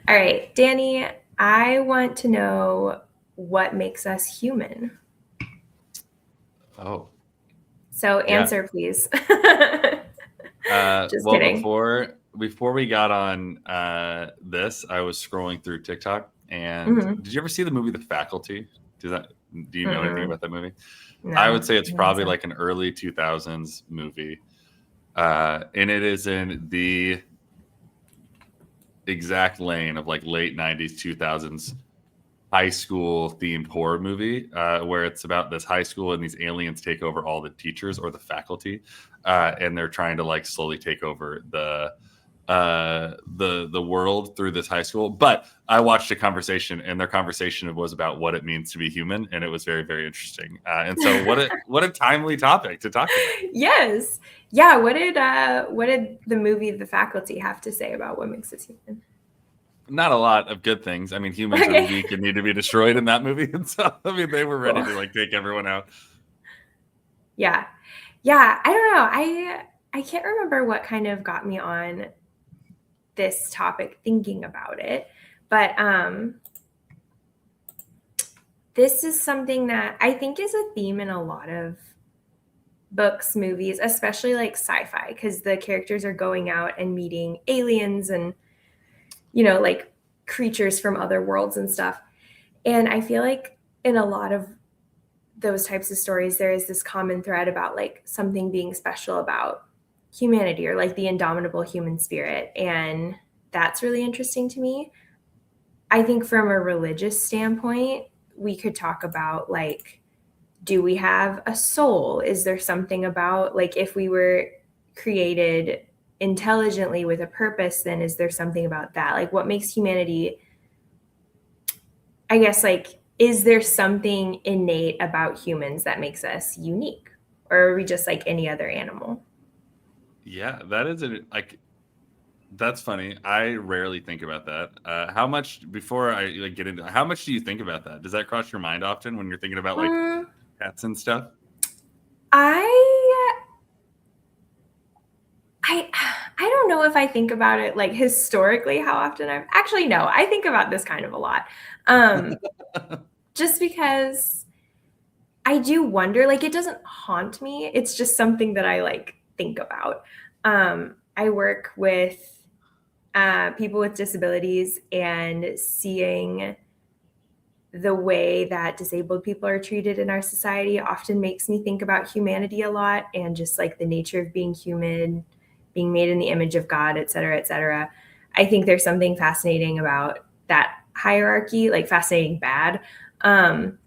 All right, Danny, I want to know what makes us human. Oh, So yeah. answer, please. Just Well, kidding. before we got on this, I was scrolling through TikTok, and Hmm. did you ever see the movie The Faculty? Do you know anything Mm-mm. about that movie? I No, would say it's I think probably so. like an early 2000s movie, and it is in the exact lane of like late 90s, 2000s high school themed horror movie, where it's about this high school and these aliens take over all the teachers or the faculty, and they're trying to like slowly take over the world through this high school. But I watched a conversation, and their conversation was about what it means to be human, and it was very, very interesting. And so, what a timely topic to talk about. Yes. Yeah, what did the movie The Faculty have to say about what makes us human? Not a lot of good things. I mean, humans are Okay. weak and need to be destroyed in that movie, and so I mean, they were ready Cool. to like take everyone out. Yeah. Yeah, I don't know. I can't remember what kind of got me on this topic thinking about it, but this is something that I think is a theme in a lot of books, movies, especially like sci-fi, because the characters are going out and meeting aliens and, like creatures from other worlds and stuff. And I feel like in a lot of those types of stories, there is this common thread about like something being special about humanity or like the indomitable human spirit. And that's really interesting to me. I think from a religious standpoint, we could talk about like, do we have a soul? Is there something about like if we were created intelligently with a purpose, then is there something about that? Like what makes humanity, I guess, like, is there something innate about humans that makes us unique? Or are we just like any other animal? Yeah, that is like that's funny. I rarely think about that. How much before I like get into how much do you think about that? Does that cross your mind often when you're thinking about like Mm, pets and stuff? I I I don't know if I think about it like historically how often I've actually no, I think about this kind of a lot. Um just because I do wonder, like it doesn't haunt me. It's just something that I like think about. I work with people with disabilities and seeing the way that disabled people are treated in our society often makes me think about humanity a lot and just like the nature of being human, being made in the image of God, et cetera, et cetera. I think there's something fascinating about that hierarchy, like fascinating bad. Um,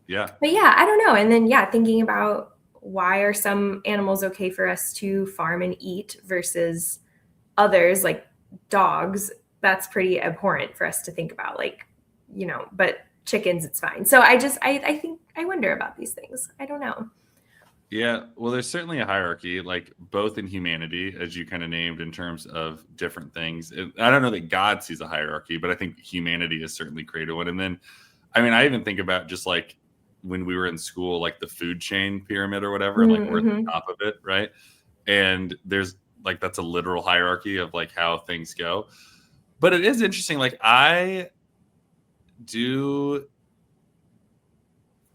Yeah. but yeah, I don't know. And then, yeah, thinking about why are some animals okay for us to farm and eat versus others, like dogs, that's pretty abhorrent for us to think about. Like, but chickens, it's fine. So I think I wonder about these things. I don't know. Yeah, well, there's certainly a hierarchy, like both in humanity, as you kind of named, in terms of different things. I don't know that God sees a hierarchy, but I think humanity has certainly created one. And then, I mean, I even think about just like when we were in school, like the food chain pyramid or whatever, and like we're at the Mm-hmm. top of it, right? And there's like that's a literal hierarchy of like how things go. But it is interesting. Like I do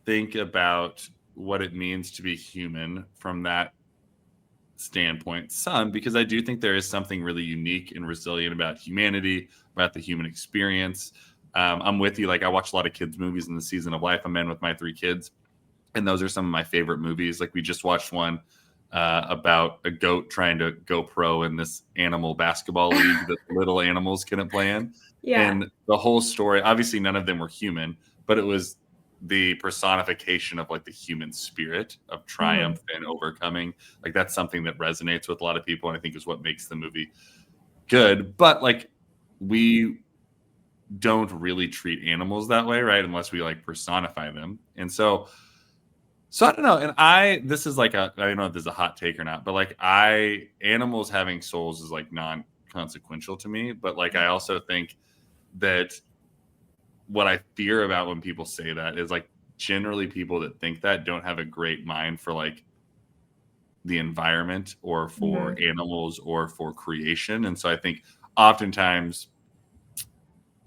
think about what it means to be human from that standpoint some because I do think there is something really unique and resilient about humanity, about the human experience. I'm with you. Like I watch a lot of kids movies in the season of life I'm in with my three kids, and those are some of my favorite movies. Like we just watched one about a goat trying to go pro in this animal basketball league that little animals couldn't play in, Yeah. and the whole story. Obviously, none of them were human, but it was the personification of like the human spirit of Mm-hmm. triumph and overcoming. Like that's something that resonates with a lot of people, and I think is what makes the movie good. But like we don't really treat animals that way, right? Unless we like personify them. And so I don't know. And this is like I don't know if this is a hot take or not, but like animals having souls is like non consequential to me. But like I also think that what I fear about when people say that is like generally people that think that don't have a great mind for like the environment or for Mm-hmm. animals or for creation. And so I think oftentimes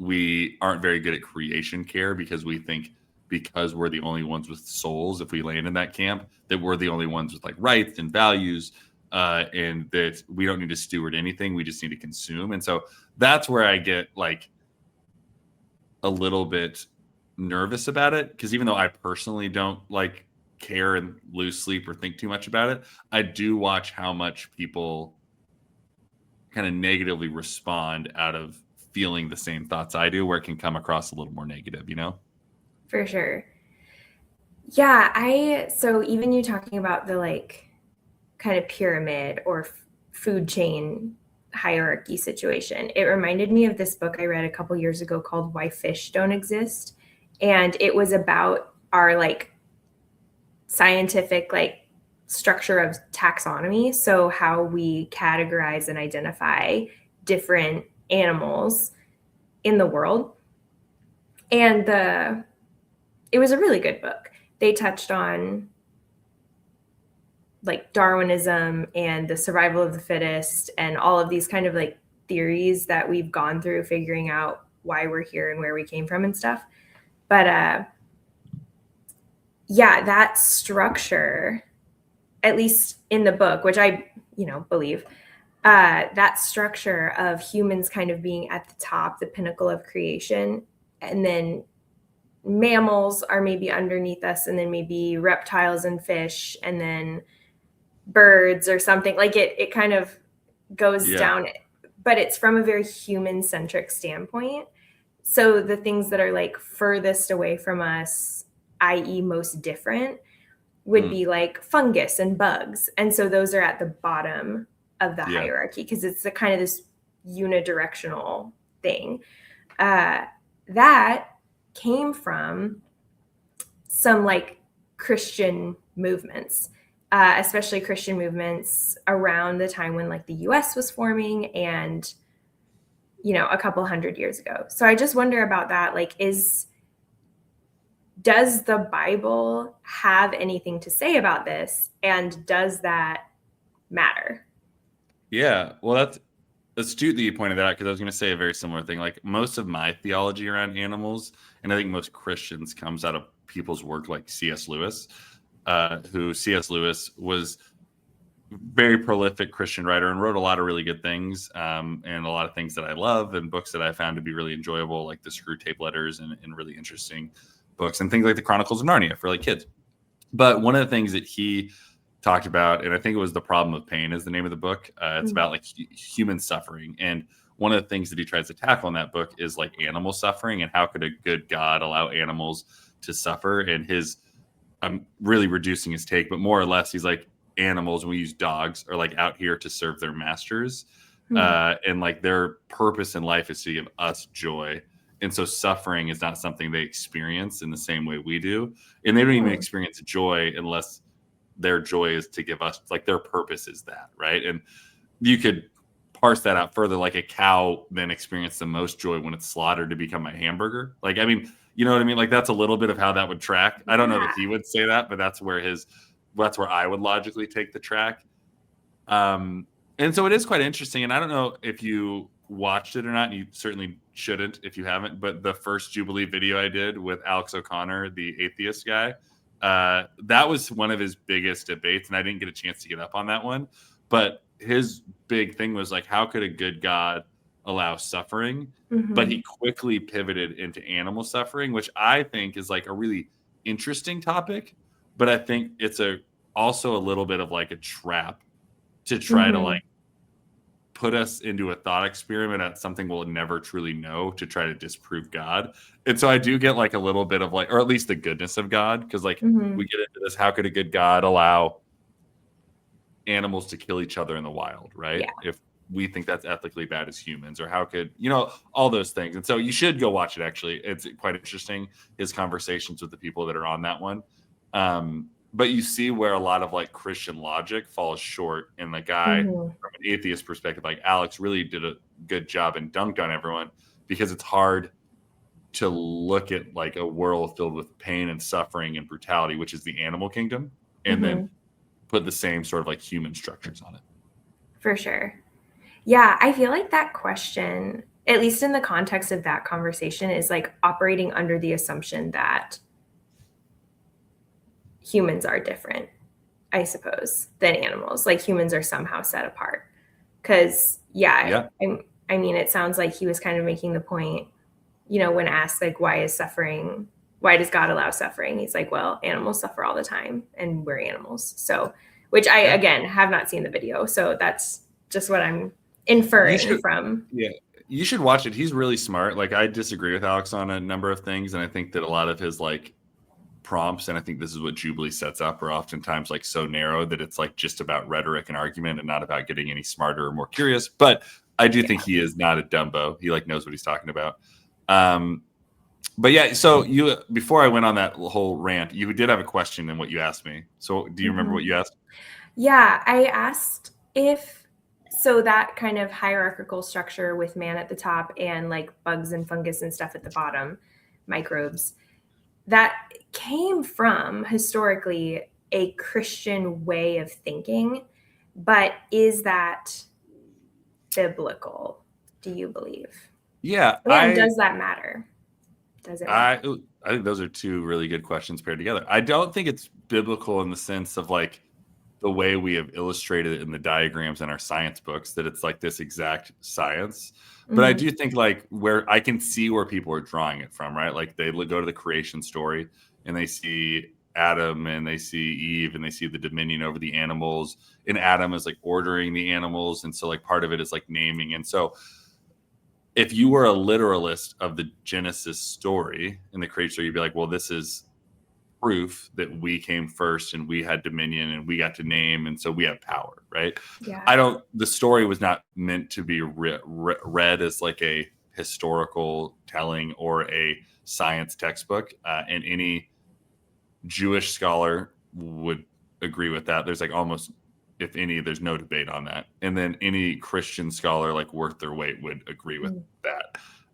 we aren't very good at creation care because we think because we're the only ones with souls, if we land in that camp, that we're the only ones with like rights and values, and that we don't need to steward anything. We just need to consume. And so that's where I get like a little bit nervous about it, because even though I personally don't like care and lose sleep or think too much about it, I do watch how much people kind of negatively respond out of feeling the same thoughts I do, where it can come across a little more negative, you know? For sure. Yeah, so even you talking about the like kind of pyramid or food chain hierarchy situation, it reminded me of this book I read a couple years ago called Why Fish Don't Exist. And it was about our like scientific like structure of taxonomy. So how we categorize and identify different animals in the world. And it was a really good book. They touched on like Darwinism and the survival of the fittest and all of these kind of like theories that we've gone through figuring out why we're here and where we came from and stuff. But yeah, that structure, at least in the book, which I, believe, that structure of humans kind of being at the top, the pinnacle of creation, and then mammals are maybe underneath us, and then maybe reptiles and fish, and then birds or something. Like it kind of goes down, but it's from a very human centric standpoint. So the things that are like furthest away from us, i.e., most different, would be like fungus and bugs. And so those are at the bottom of the hierarchy because it's the kind of this unidirectional thing. That came from some like Christian movements, especially Christian movements around the time when like the US was forming and, a couple hundred years ago. So I just wonder about that. Like, does the Bible have anything to say about this? And does that matter? Yeah. Well, that's astute that you pointed that out, because I was going to say a very similar thing. Like most of my theology around animals, and I think most Christians, comes out of people's work like C.S. Lewis, who C.S. Lewis was very prolific Christian writer and wrote a lot of really good things, and a lot of things that I love and books that I found to be really enjoyable, like the Screw Tape Letters and really interesting books and things like the Chronicles of Narnia for like kids. But one of the things that he talked about, and I think it was The Problem of Pain is the name of the book. It's about like human suffering. And one of the things that he tries to tackle in that book is like animal suffering and how could a good God allow animals to suffer. And I'm really reducing his take, but more or less he's like, animals, and we use dogs, are like out here to serve their masters. And like their purpose in life is to give us joy. And so suffering is not something they experience in the same way we do. And they don't even experience joy unless their joy is to give us, like their purpose is that, right? And you could parse that out further, like a cow then experiences the most joy when it's slaughtered to become a hamburger. Like, I mean, you know what I mean? Like that's a little bit of how that would track. I don't know that he would say that, but that's where I would logically take the track. And so it is quite interesting. And I don't know if you watched it or not, and you certainly shouldn't if you haven't, but the first Jubilee video I did with Alex O'Connor, the atheist guy, that was one of his biggest debates. And I didn't get a chance to get up on that one. But his big thing was like, how could a good God allow suffering? But he quickly pivoted into animal suffering, which I think is like a really interesting topic. But I think it's also a little bit of like a trap to try to like put us into a thought experiment at something we'll never truly know to try to disprove God. And so I do get like a little bit of like, or at least the goodness of God, because like we get into this, how could a good God allow animals to kill each other in the wild, right? Yeah. If we think that's ethically bad as humans, or how could, all those things. And so you should go watch it. Actually, it's quite interesting, his conversations with the people that are on that one. But you see where a lot of like Christian logic falls short, and the guy from an atheist perspective, like Alex, really did a good job and dunked on everyone, because it's hard to look at like a world filled with pain and suffering and brutality, which is the animal kingdom, and then put the same sort of like human structures on it. For sure. Yeah, I feel like that question at least in the context of that conversation, is like operating under the assumption that humans are different, I suppose, than animals. Like humans are somehow set apart. Because, yeah, Yeah. I mean, it sounds like he was kind of making the point, you know, when asked, like, why does God allow suffering? He's like, well, animals suffer all the time and we're animals. So, which I, Yeah. again, have not seen the video. So that's just what I'm You inferring should, from. yeah, you should watch it. He's really smart. Like, I disagree with Alex on a number of things, and I think that a lot of his like prompts, and I think this is what Jubilee sets up, are oftentimes like so narrow that it's like just about rhetoric and argument and not about getting any smarter or more curious. But I do think Yeah. he is not a Dumbo. He like knows what he's talking about. Um, but yeah, so you, before I went on that whole rant, you did have a question in what you asked me. So do you remember what Mhm. you asked? Yeah, I asked if so that kind of hierarchical structure with man at the top and like bugs and fungus and stuff at the bottom, microbes, that came from historically a Christian way of thinking, but is that biblical? Do you believe? Yeah, And does that matter? Does it matter? I I think those are two really good questions paired together. I don't think it's biblical in the sense of like the way we have illustrated it in the diagrams in our science books, that it's like this exact science. But I Mhm. do think like where I can see where people are drawing it from, right? Like they go to the creation story and they see Adam and they see Eve and they see the dominion over the animals, and Adam is like ordering the animals, and so like part of it is like naming. And so if you were a literalist of the Genesis story in the creation story, you'd be like, well, this is proof that we came first and we had dominion and we got to name, and so we have power, right? Yeah. I don't, the story was not meant to be read as like a historical telling or a science textbook, and any Jewish scholar would agree with that. There's like almost, if any, there's no debate on that. And then any Christian scholar like worth their weight would agree with Mm.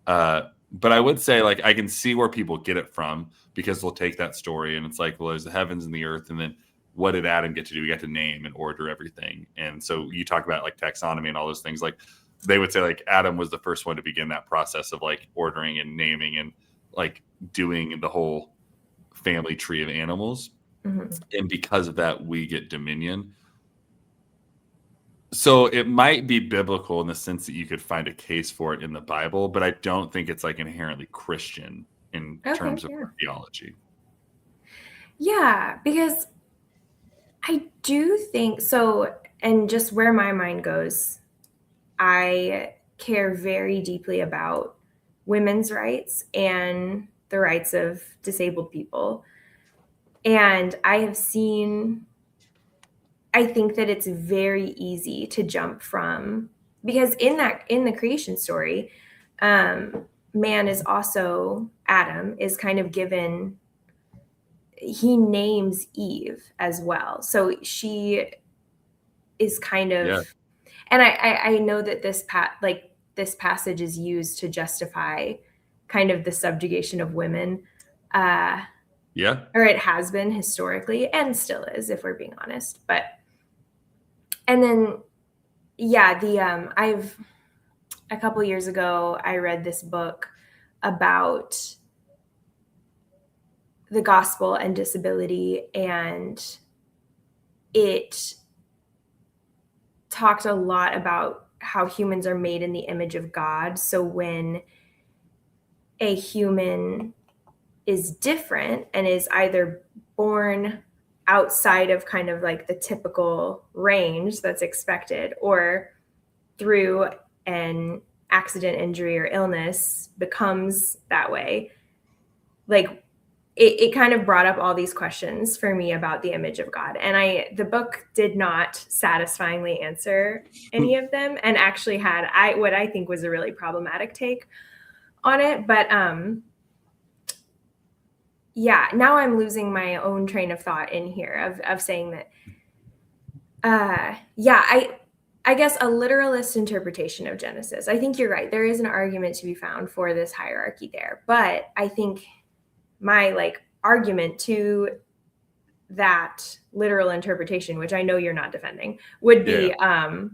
that. But I would say like I can see where people get it from, because they'll take that story and it's like, well, there's the heavens and the earth, and then what did Adam get to do? He got to name and order everything. And so you talk about like taxonomy and all those things. Like they would say like Adam was the first one to begin that process of like ordering and naming and like doing the whole family tree of animals, Mhm. and because of that we get dominion. So it might be biblical in the sense that you could find a case for it in the Bible, but I don't think it's like inherently Christian in Okay, terms of yeah. our theology. Yeah, because I do think so, and just where my mind goes, I care very deeply about women's rights and the rights of disabled people. And I think that it's very easy to jump from, because in the creation story, man is also, Adam is kind of given, he names Eve as well. So she is kind of, Yeah. and I know that this passage is used to justify kind of the subjugation of women, uh, Yeah. or it has been historically and still is, if we're being honest. But and then yeah, the I've a couple years ago I read this book about the gospel and disability, and it talked a lot about how humans are made in the image of God. So when a human is different and is either born outside of kind of like the typical range that's expected, or through an accident, injury, or illness becomes that way, like it kind of brought up all these questions for me about the image of God. And the book did not satisfyingly answer any of them, and actually had what I think was a really problematic take on it. But yeah, now I'm losing my own train of thought in here of saying that yeah, I guess a literalist interpretation of Genesis. I think you're right. There is an argument to be found for this hierarchy there. But I think my like argument to that literal interpretation, which I know you're not defending, would Yeah. be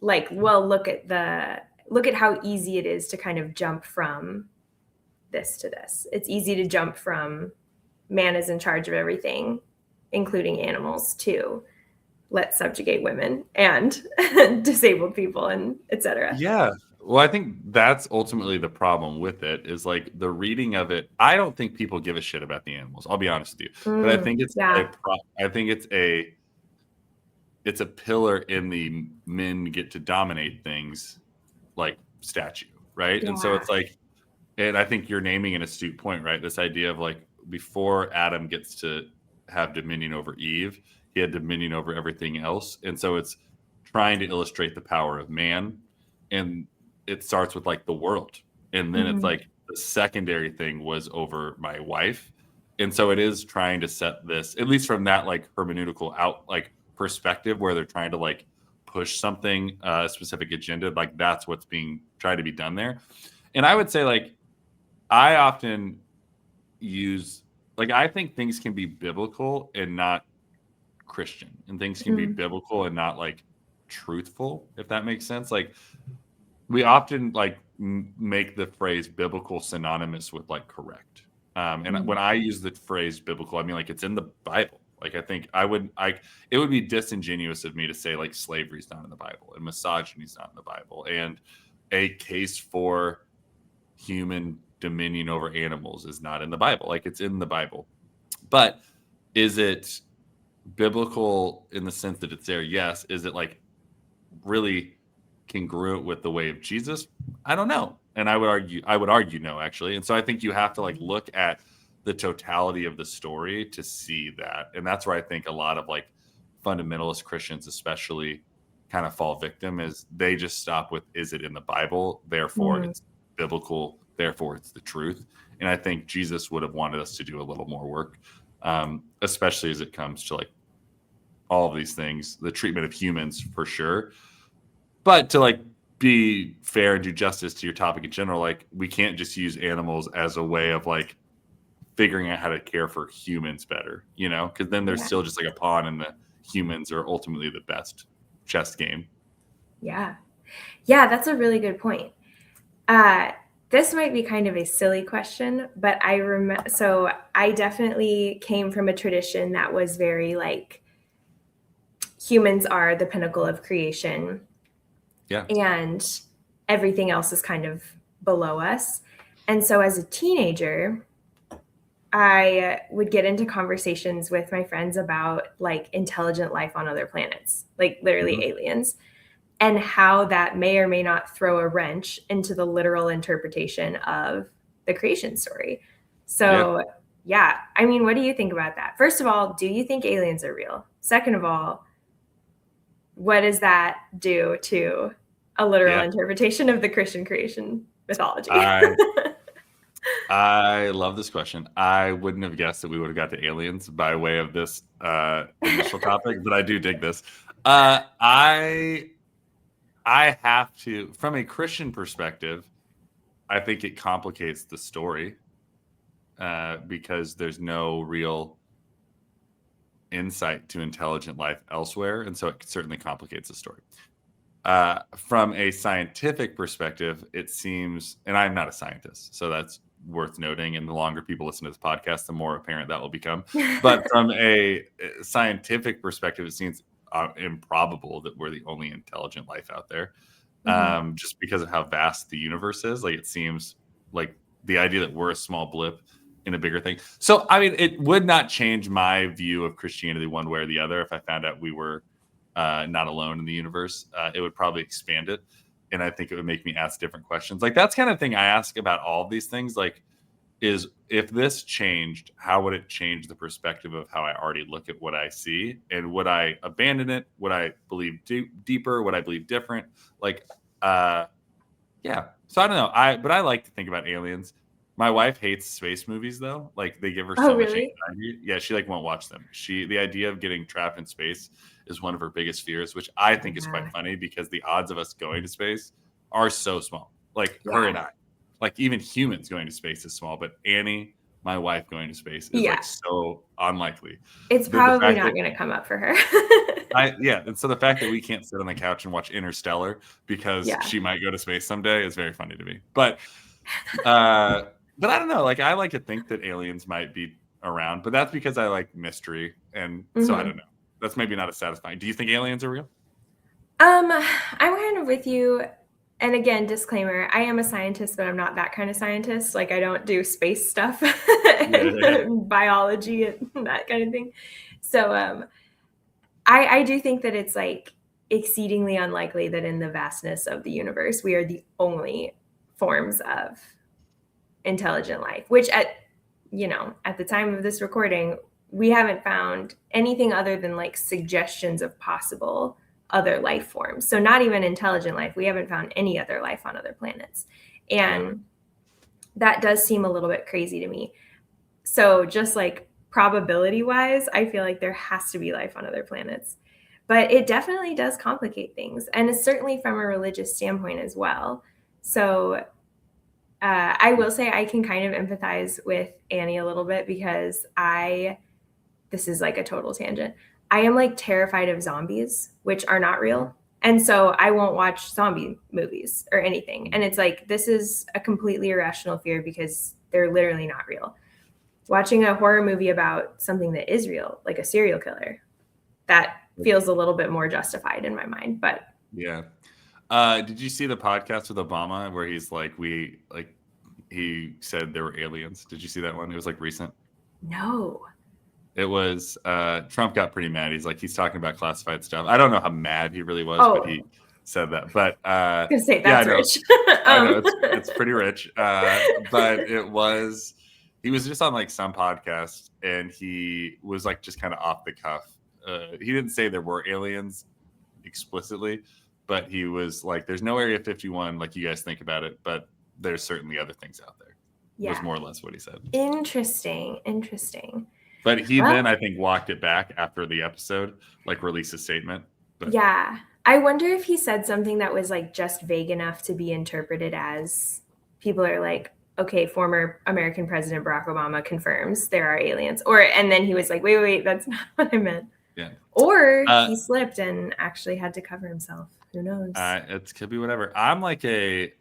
like, well, look at the look at how easy it is to kind of jump from this to this. It's easy to jump from man is in charge of everything, including animals, to let's subjugate women and disabled people and etc. Yeah. Well, I think that's ultimately the problem with it is like the reading of it. I don't think people give a shit about the animals. I'll be honest with you, but I think it's Yeah. I think it's a pillar in the men get to dominate things like statue, right? And so Yeah. it's like, and I think you're naming an astute point, right? This idea of like before Adam gets to have dominion over Eve, he had dominion over everything else. And so it's trying to illustrate the power of man. And it starts with like the world. And then it's Mhm. like the secondary thing was over my wife. And so it is trying to set this, at least from that like hermeneutical out like perspective where they're trying to like push something, a specific agenda, like that's what's being tried to be done there. And I would say like I often use like I think things can be biblical and not Christian, and things can be Mhm. biblical and not like truthful, if that makes sense. Like we often like make the phrase biblical synonymous with like correct. And Mhm. when I use the phrase biblical, I mean like it's in the Bible. Like I think it would be disingenuous of me to say like slavery's not in the Bible and misogyny's not in the Bible and a case for human dominion over animals is not in the Bible. Like it's in the Bible. But is it biblical in the sense that it's there? Yes. Is it like really congruent with the way of Jesus? I don't know. And I would argue no, actually. And so I think you have to like look at the totality of the story to see that. And that's where I think a lot of like fundamentalist Christians, especially, kind of fall victim is they just stop with, is it in the Bible? Therefore, Mhm. it's biblical. Therefore, it's the truth. And I think Jesus would have wanted us to do a little more work, especially as it comes to like all of these things, the treatment of humans for sure. But to like be fair and do justice to your topic in general, like we can't just use animals as a way of like figuring out how to care for humans better, you know, because then there's Yeah. still just like a pawn and the humans are ultimately the best chess game. Yeah. Yeah, that's a really good point. Uh, this might be kind of a silly question, but I remember, so I definitely came from a tradition that was very like humans are the pinnacle of creation Yeah. and everything else is kind of below us. And so as a teenager, I would get into conversations with my friends about like intelligent life on other planets, like literally Mhm. aliens, and how that may or may not throw a wrench into the literal interpretation of the creation story. Yeah. So, yeah, I mean, what do you think about that? First of all, do you think aliens are real? Second of all, what does that do to a literal Yeah. interpretation of the Christian creation mythology? I I love this question. I wouldn't have guessed that we would have got to aliens by way of this initial topic, but I do dig this. I have to, from a Christian perspective, I think it complicates the story because there's no real insight to intelligent life elsewhere, and so it certainly complicates the story. From a scientific perspective, it seems, and I'm not a scientist, so that's worth noting. And the longer people listen to this podcast, the more apparent that will become. But from a scientific perspective, it seems improbable that we're the only intelligent life out there, Mhm. just because of how vast the universe is. Like it seems like the idea that we're a small blip in a bigger thing. So, I mean, it would not change my view of Christianity one way or the other if I found out we were not alone in the universe. It would probably expand it. And I think it would make me ask different questions. Like that's kind of thing I ask about all of these things. Like, is if this changed, how would it change the perspective of how I already look at what I see? And would I abandon it? Would I believe deeper? Would I believe different? Like, uh, yeah. So I don't know. But I like to think about aliens. My wife hates space movies though. Like they give her Oh, so much really? anxiety. Yeah, she like won't watch them. The idea of getting trapped in space is one of her biggest fears, which I think is quite Yeah. funny because the odds of us going to space are so small. Like her Yeah. and I. Like even humans going to space is small, but Annie my wife going to space is Yeah. like so unlikely. It's The probably fact not that going to come up for her. and so the fact that we can't sit on the couch and watch Interstellar because Yeah. she might go to space someday is very funny to me. Uh, but I don't know. Like, I like to think that aliens might be around, but that's because I like mystery, and so I don't Hmm. know. That's maybe not as satisfying. Do you think aliens are real? I'm kind of with you. And again, disclaimer, I am a scientist, but I'm not that kind of scientist. Like I don't do space stuff Yeah, yeah, and biology and that kind of thing. So I do think that it's like exceedingly unlikely that in the vastness of the universe, we are the only forms of intelligent life, which at the time of this recording, we haven't found anything other than like suggestions of possible other life forms. So not even intelligent life. We haven't found any other life on other planets. yeah. And that does seem a little bit crazy to me. So just like probability wise, I feel like there has to be life on other planets. But it definitely does complicate things. And it's certainly from a religious standpoint as well. So I will say I can kind of empathize with Annie a little bit because this is like a total tangent. I am like terrified of zombies, which are not real. And so I won't watch zombie movies or anything. And it's like, this is a completely irrational fear because they're literally not real. Watching a horror movie about something that is real, like a serial killer, that feels a little bit more justified in my mind. But Yeah. Did you see the podcast with Obama where he's like, he said there were aliens? Did you see that one? It was like recent. no. It was Trump got pretty mad. He's talking about classified stuff. I don't know how mad he really was, but Oh, he said that. But I was gonna say yeah, that's rich. I know it's pretty rich. But he was just on like some podcast, and he was like just kind of off the cuff. He didn't say there were aliens explicitly, but he was like, "There's no Area 51 like you guys think about it, but there's certainly other things out there." Was Yeah. more or less what he said. Interesting. But he then, Well, I think, walked it back after the episode, like released a statement. But yeah. I wonder if he said something that was like just vague enough to be interpreted as people are like, okay, former American President Barack Obama confirms there are aliens. And then he was like, wait, that's not what I meant. yeah, Or he slipped and actually had to cover himself. Who knows? it could be whatever.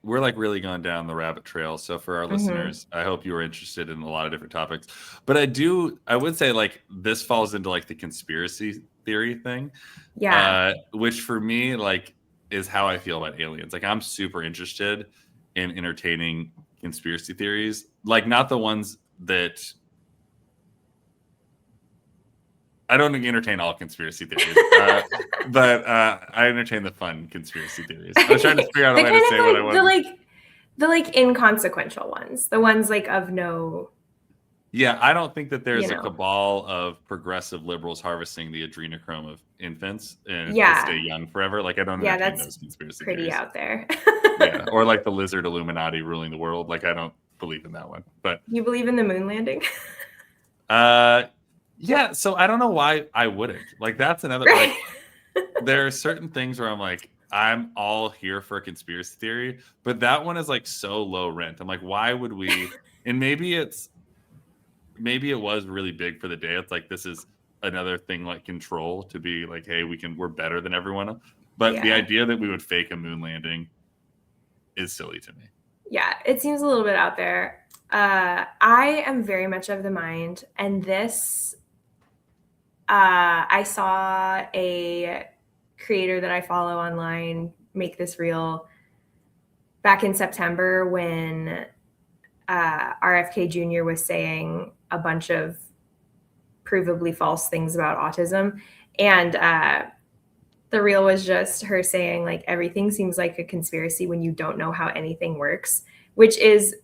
We're like really going down the rabbit trail. So for our listeners, I hope you are interested in a lot of different topics. But I would say like this falls into like the conspiracy theory thing. Yeah. Which for me, like, is how I feel about aliens. Like, I'm super interested in entertaining conspiracy theories, like not the ones that I don't entertain all conspiracy theories, but I entertain the fun conspiracy theories. I was trying to figure out a The way kind to of say what I like wanted. the like inconsequential ones, the ones like of no, Yeah, I don't think that there's you a know. cabal of progressive liberals harvesting the adrenochrome of infants and to stay Yeah. young forever. Like, I don't Yeah, entertain that's those conspiracy pretty theories. out there. Yeah, or like the lizard Illuminati ruling the world. Like, I don't believe in that one. But You believe in the moon landing? yeah. So I don't know why I wouldn't. Like, that's another Right. like. There are certain things where I'm like, I'm all here for a conspiracy theory, but that one is like so low rent. I'm like, why would we? And maybe it was really big for the day. It's like this is another thing like control to be like, hey, we're better than everyone. But the Yeah. idea that we would fake a moon landing is silly to me. Yeah, it seems a little bit out there. I am very much of the mind, and I saw a creator that I follow online make this reel back in September when RFK Jr. was saying a bunch of provably false things about autism. And the reel was just her saying, like, everything seems like a conspiracy when you don't know how anything works, which is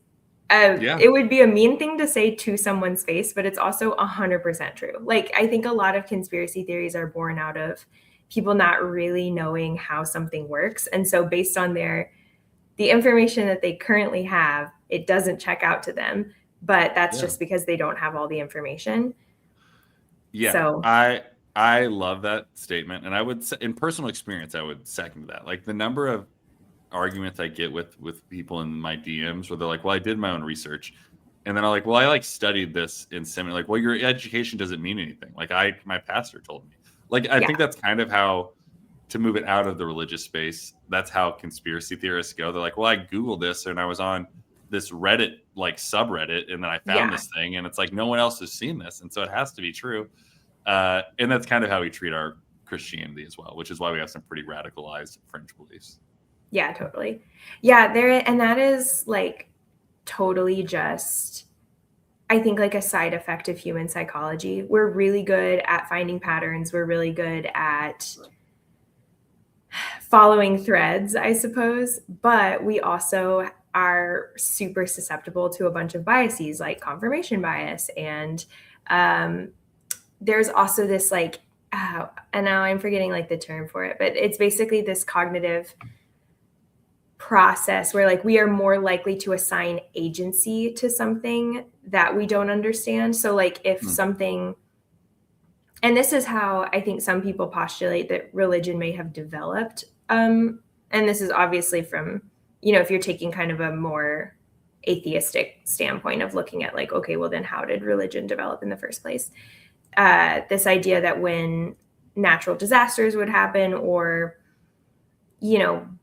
Yeah. it would be a mean thing to say to someone's face, but it's also 100% true. Like, I think a lot of conspiracy theories are born out of people not really knowing how something works. And so based on the information that they currently have, it doesn't check out to them, but that's Yeah. just because they don't have all the information. Yeah. So, I love that statement. And I would say, in personal experience, I would second that. Like the number of arguments I get with people in my DMs where they're like, well, I did my own research. and then I'm like, well, I like studied this in seminary. Like, well, your education doesn't mean anything. Like my pastor told me. Like, I Yeah. think that's kind of how, to move it out of the religious space, that's how conspiracy theorists go. They're like, well, I Googled this and I was on this Reddit like subreddit, and then I found Yeah. this thing, and it's like no one else has seen this, and so it has to be true. And that's kind of how we treat our Christianity as well, which is why we have some pretty radicalized fringe beliefs. Yeah, totally. Yeah, there, and that is like totally just, I think, like a side effect of human psychology. We're really good at finding patterns. We're really good at following threads, I suppose, but we also are super susceptible to a bunch of biases like confirmation bias. And um, there's also this like, and now I'm forgetting like the term for it, but it's basically this cognitive process where like we are more likely to assign agency to something that we don't understand. So like if Hmm. something, and this is how I think some people postulate that religion may have developed. And this is obviously from, if you're taking kind of a more atheistic standpoint of looking at like, okay, well then how did religion develop in the first place? This idea that when natural disasters would happen, or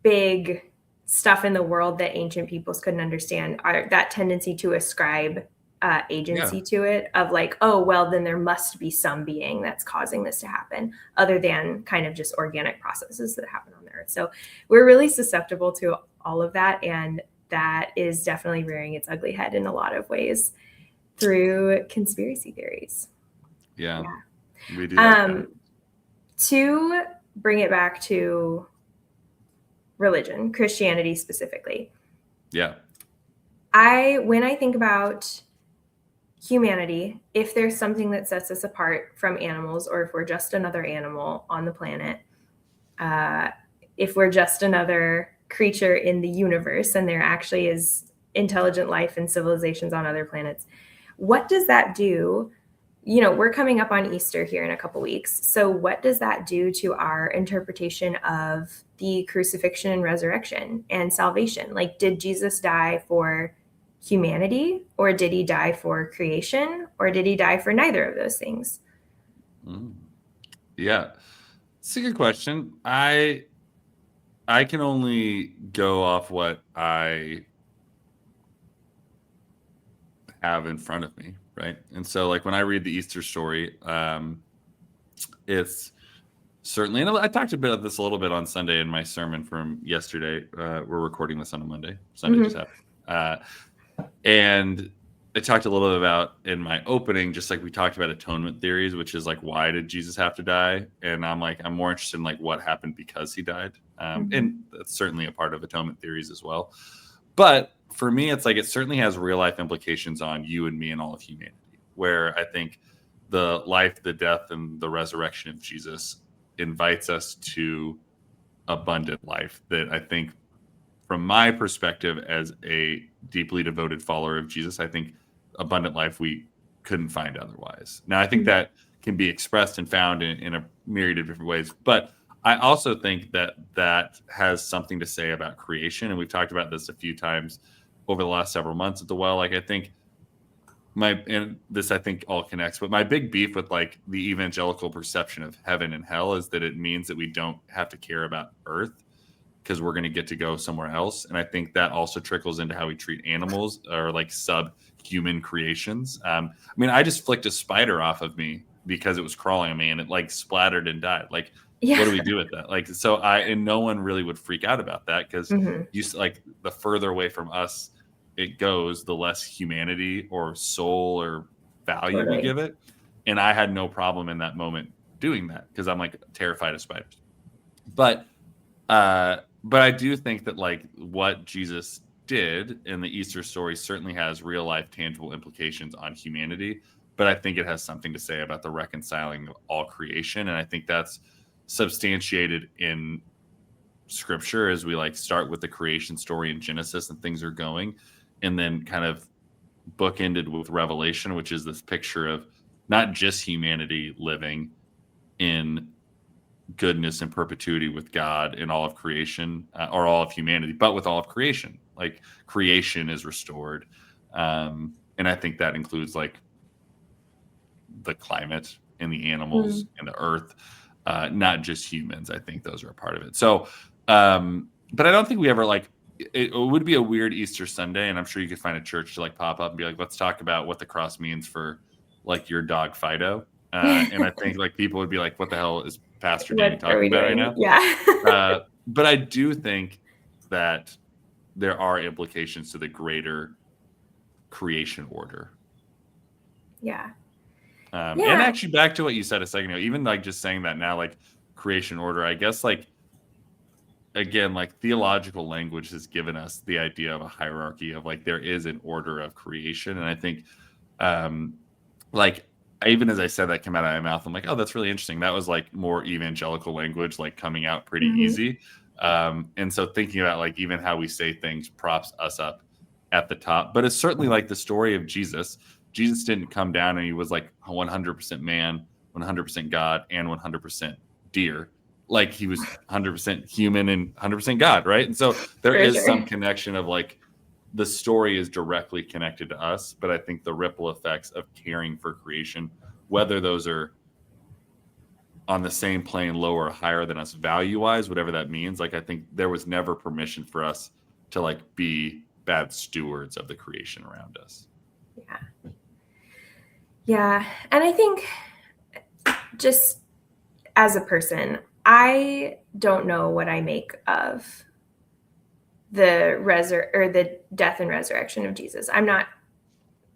big stuff in the world that ancient peoples couldn't understand, are that tendency to ascribe Yeah. agency to it, of like, oh, well, then there must be some being that's causing this to happen, other than kind of just organic processes that happen on the earth. So we're really susceptible to all of that. And that is definitely rearing its ugly head in a lot of ways through conspiracy theories. Yeah. Yeah. We do like that. To bring it back to religion, Christianity specifically, Yeah. when I think about humanity, if there's something that sets us apart from animals, or if we're just another animal on the planet, uh, if we're just another creature in the universe and there actually is intelligent life and civilizations on other planets, what does that do? We're coming up on Easter here in a couple weeks. So what does that do to our interpretation of the crucifixion and resurrection and salvation? Like, did Jesus die for humanity, or did he die for creation, or did he die for neither of those things? Mm. Yeah. It's a good question. I can only go off what I have in front of me, right? And so, like when I read the Easter story, it's certainly, and I talked a bit of this a little bit on Sunday in my sermon from yesterday. We're recording this on a Monday. Sunday just Mm-hmm. happened, and I talked a little bit about in my opening, just like we talked about atonement theories, which is like, why did Jesus have to die? And I'm like, I'm more interested in like what happened because he died, Mm-hmm. and that's certainly a part of atonement theories as well. But for me, it's like it certainly has real life implications on you and me and all of humanity, where I think the life, the death, and the resurrection of Jesus invites us to abundant life that I think, from my perspective as a deeply devoted follower of Jesus, I think abundant life we couldn't find otherwise. Now, I think that can be expressed and found in a myriad of different ways, but I also think that that has something to say about creation. And we've talked about this a few times over the last several months at the well. Like, I think and this I think all connects, but my big beef with like the evangelical perception of heaven and hell is that it means that we don't have to care about earth because we're going to get to go somewhere else. And I think that also trickles into how we treat animals, or like subhuman creations. I mean, I just flicked a spider off of me because it was crawling on me and it like splattered and died. Like, what do Yeah. we do with that? Like, so and no one really would freak out about that because Mm-hmm. like the further away from us it goes, the less humanity or soul or value we Totally. give it. And I had no problem in that moment doing that because I'm like terrified of spiders. But but I do think that like what Jesus did in the Easter story certainly has real life tangible implications on humanity, but I think it has something to say about the reconciling of all creation, and I think that's substantiated in scripture as we like start with the creation story in Genesis and things are going, and then kind of bookended with Revelation, which is this picture of not just humanity living in goodness and perpetuity with God in all of creation, or all of humanity, but with all of creation. Like creation is restored. And I think that includes like the climate and the animals Mm. and the earth, not just humans. I think those are a part of it. So, but I don't think we ever like it would be a weird Easter Sunday, and I'm sure you could find a church to like pop up and be like, let's talk about what the cross means for like your dog Fido. And I think like people would be like, what the hell is Pastor Danny What are talking we about right doing? now? Yeah. But I do think that there are implications to the greater creation order. Yeah. And Yeah. actually, back to what you said a second ago, even like just saying that now, like creation order, I guess, like again, like theological language has given us the idea of a hierarchy of like there is an order of creation. And I think, um, like, even as I said that came out of my mouth, I'm like, oh, that's really interesting. That was like more evangelical language, like coming out pretty Mhm. easy. And so thinking about like even how we say things props us up at the top. But it's certainly like the story of Jesus. Jesus didn't come down and he was like 100% man, 100% God, and 100% deer. Like he was 100% human and 100% God, right? And so there For is some sure. connection of like the story is directly connected to us, but I think the ripple effects of caring for creation, whether those are on the same plane, lower or higher than us value wise, whatever that means, like I think there was never permission for us to like be bad stewards of the creation around us. Yeah. Yeah. And I think just as a person, I don't know what I make of the death and resurrection of Jesus. I'm not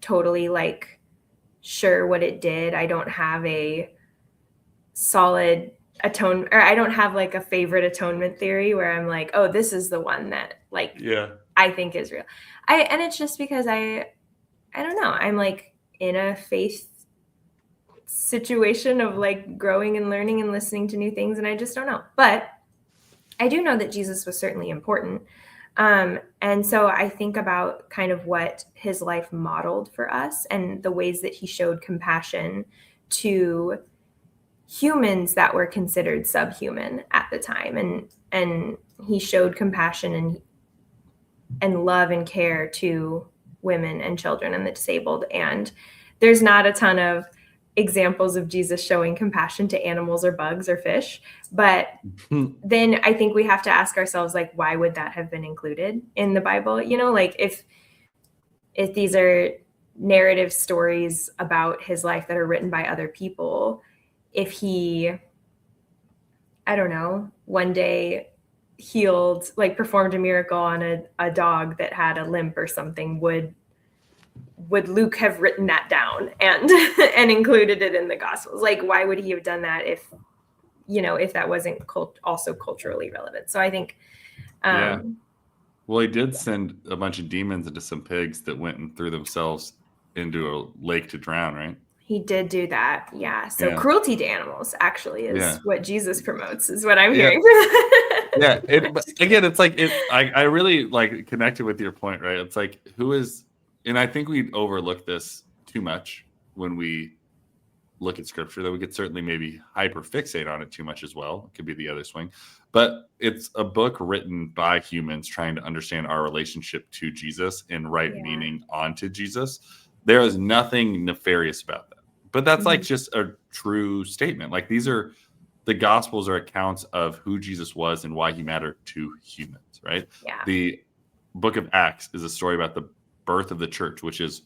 totally like sure what it did. I don't have a solid or I don't have like a favorite atonement theory where I'm like, oh, this is the one that like Yeah. I think is real. And it's just because I don't know. I'm like in a faith situation of like growing and learning and listening to new things, and I just don't know. But I do know that Jesus was certainly important. And so I think about kind of what his life modeled for us and the ways that he showed compassion to humans that were considered subhuman at the time. And he showed compassion and love and care to women and children and the disabled. And there's not a ton of examples of Jesus showing compassion to animals or bugs or fish, but then I think we have to ask ourselves, like, why would that have been included in the Bible? You know, like if these are narrative stories about his life that are written by other people, if he, I don't know, one day healed, like performed a miracle on a dog that had a limp or something, would Luke have written that down and and included it in the Gospels? Like, why would he have done that if that wasn't also culturally relevant? So I think, Yeah. um, Well, he did send a bunch of demons into some pigs that went and threw themselves into a lake to drown, right? he did do that. Yeah. So Yeah. cruelty to animals actually Yeah. is what Jesus promotes, is what I'm Yeah. hearing. Yeah. But again, it's like I really like connected with your point, right? It's like who is, and I think we overlook this too much when we look at scripture, that we could certainly maybe hyper fixate on it too much as well. It could be the other swing. But it's a book written by humans trying to understand our relationship to Jesus and write Yeah. meaning onto Jesus. There is nothing nefarious about that. But that's like Mhm. just a true statement. Like these are the gospels are accounts of who Jesus was and why he mattered to humans, right? Yeah. The book of Acts is a story about the birth of the church, which is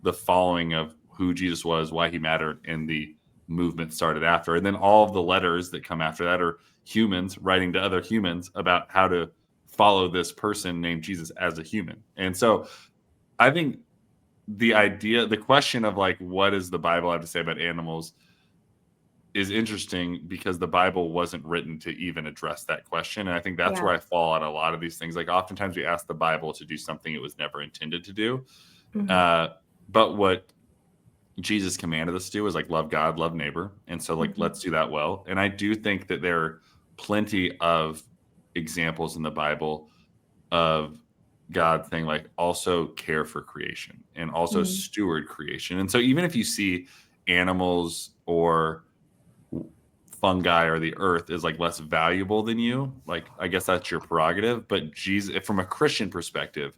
the following of who Jesus was, why he mattered, and the movement started after. And then all of the letters that come after that are humans writing to other humans about how to follow this person named Jesus as a human. And so I think the question of like, what does the Bible have to say about animals is interesting because the Bible wasn't written to even address that question. And I think that's Yeah. where I fall on a lot of these things. Like oftentimes we ask the Bible to do something it was never intended to do. Mhm. Uh, but what Jesus commanded us to do is like love God, love neighbor. And so like Mhm. let's do that well. And I do think that there are plenty of examples in the Bible of God saying like also care for creation and also Mhm. steward creation. And so even if you see animals or fungi or the earth is like less valuable than you, like I guess that's your prerogative. But Jesus, from a Christian perspective,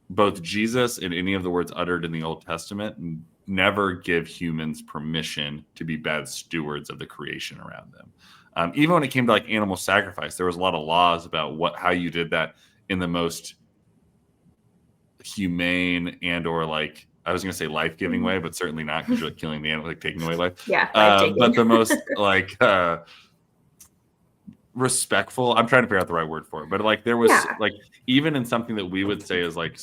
both Jesus and any of the words uttered in the Old Testament never give humans permission to be bad stewards of the creation around them. Even when it came to like animal sacrifice, there was a lot of laws about how you did that in the most humane and or like I was going to say life-giving way, but certainly not, because you're like killing the animal, like taking away life. Yeah, life-taking. But the most like respectful, I'm trying to figure out the right word for it, but like there was like, even in something that we would say is like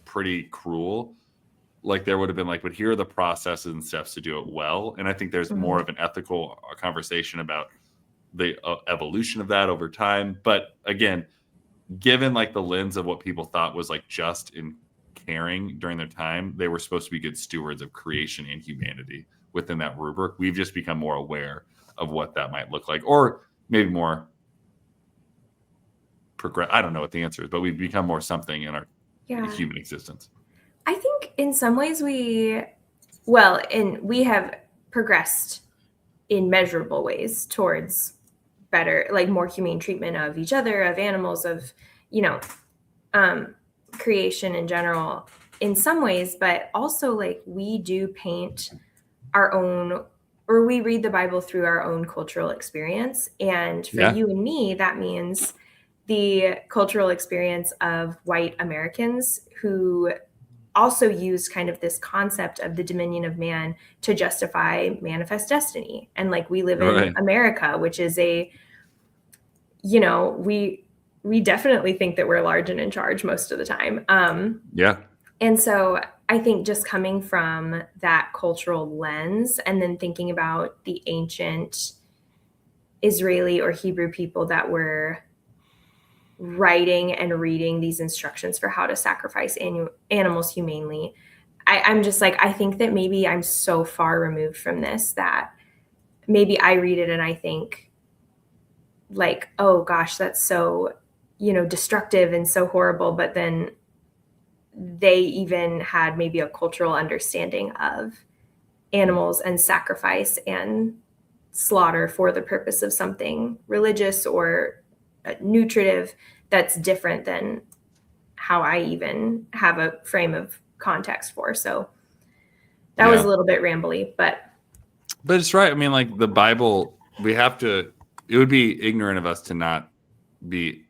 pretty cruel, like there would have been like, but here are the processes and steps to do it well. And I think there's more of an ethical conversation about the evolution of that over time. But again, given like the lens of what people thought was like just in caring during their time, they were supposed to be good stewards of creation and humanity within that rubric. We've just become more aware of what that might look like, or maybe more progress. I don't know what the answer is, but we've become more something in our human existence. I think in some ways we have progressed in measurable ways towards better, like more humane treatment of each other, of animals, of, creation in general in some ways, but also like we do paint our own, or we read the Bible through our own cultural experience. And for you and me, that means the cultural experience of white Americans who also used kind of this concept of the dominion of man to justify manifest destiny. And like we live in America, which is we definitely think that we're large and in charge most of the time. And so I think just coming from that cultural lens and then thinking about the ancient Israeli or Hebrew people that were writing and reading these instructions for how to sacrifice animals humanely, I'm just like, I think that maybe I'm so far removed from this that maybe I read it and I think like, oh gosh, that's so, destructive and so horrible. But then they even had maybe a cultural understanding of animals and sacrifice and slaughter for the purpose of something religious or nutritive that's different than how I even have a frame of context for. So that was a little bit rambly, but it's right. I mean, like the Bible, it would be ignorant of us to not be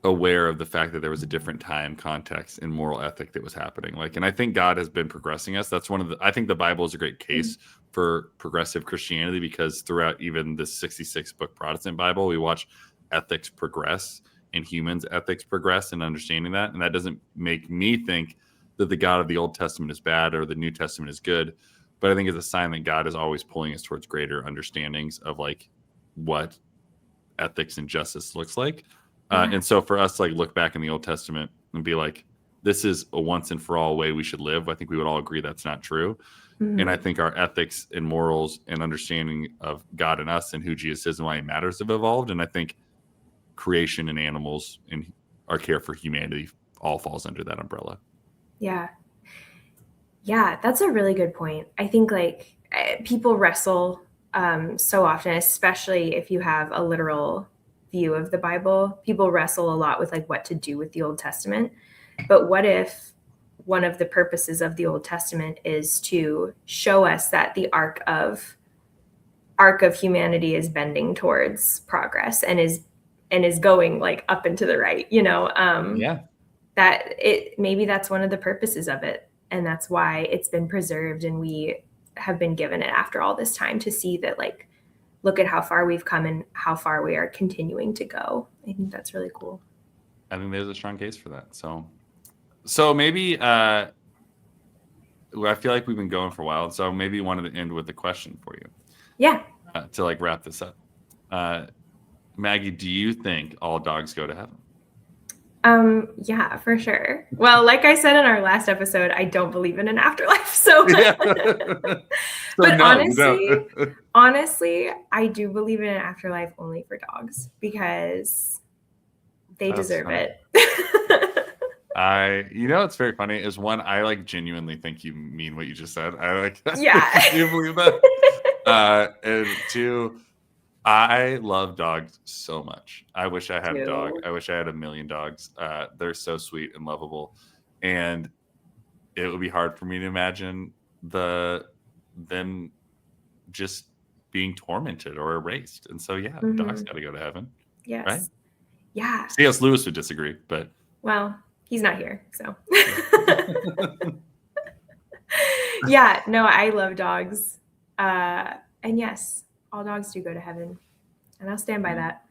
aware of the fact that there was a different time, context, and moral ethic that was happening. Like, and I think God has been progressing us. That's I think the Bible is a great case for progressive Christianity, because throughout even the 66 book Protestant Bible, we watch ethics progress and humans' ethics progress and understanding that. And that doesn't make me think that the God of the Old Testament is bad or the New Testament is good. But I think it's a sign that God is always pulling us towards greater understandings of like what ethics and justice looks like. And so for us to like look back in the Old Testament and be like, this is a once and for all way we should live, I think we would all agree that's not true. And I think our ethics and morals and understanding of God and us and who Jesus is and why he matters have evolved. And I think creation and animals and our care for humanity all falls under that umbrella. Yeah, that's a really good point. I think like people wrestle so often, especially if you have a literal view of the Bible. People wrestle a lot with like what to do with the Old Testament. But what if one of the purposes of the Old Testament is to show us that the arc of humanity is bending towards progress and is going like up and to the right, that maybe that's one of the purposes of it. And that's why it's been preserved and we have been given it after all this time to see that like, look at how far we've come and how far we are continuing to go. I think that's really cool. I think there's a strong case for that. So maybe I feel like we've been going for a while. So maybe you wanted to end with a question for you. Yeah. To like wrap this up. Maggie, do you think all dogs go to heaven? Yeah, for sure. Well, like I said in our last episode, I don't believe in an afterlife. So, but honestly, I do believe in an afterlife only for dogs because they deserve it. It's very funny is one, I like genuinely think you mean what you just said. I like, do you believe that? And two, I love dogs so much. I wish I had a dog. I wish I had 1 million dogs. They're so sweet and lovable. and it would be hard for me to imagine them just being tormented or erased. And so, yeah, dogs got to go to heaven, right? Yes. Yeah. C.S. Lewis would disagree, but Well, he's not here, so. yeah. Yeah, no, I love dogs. And yes, all dogs do go to heaven, and I'll stand by that.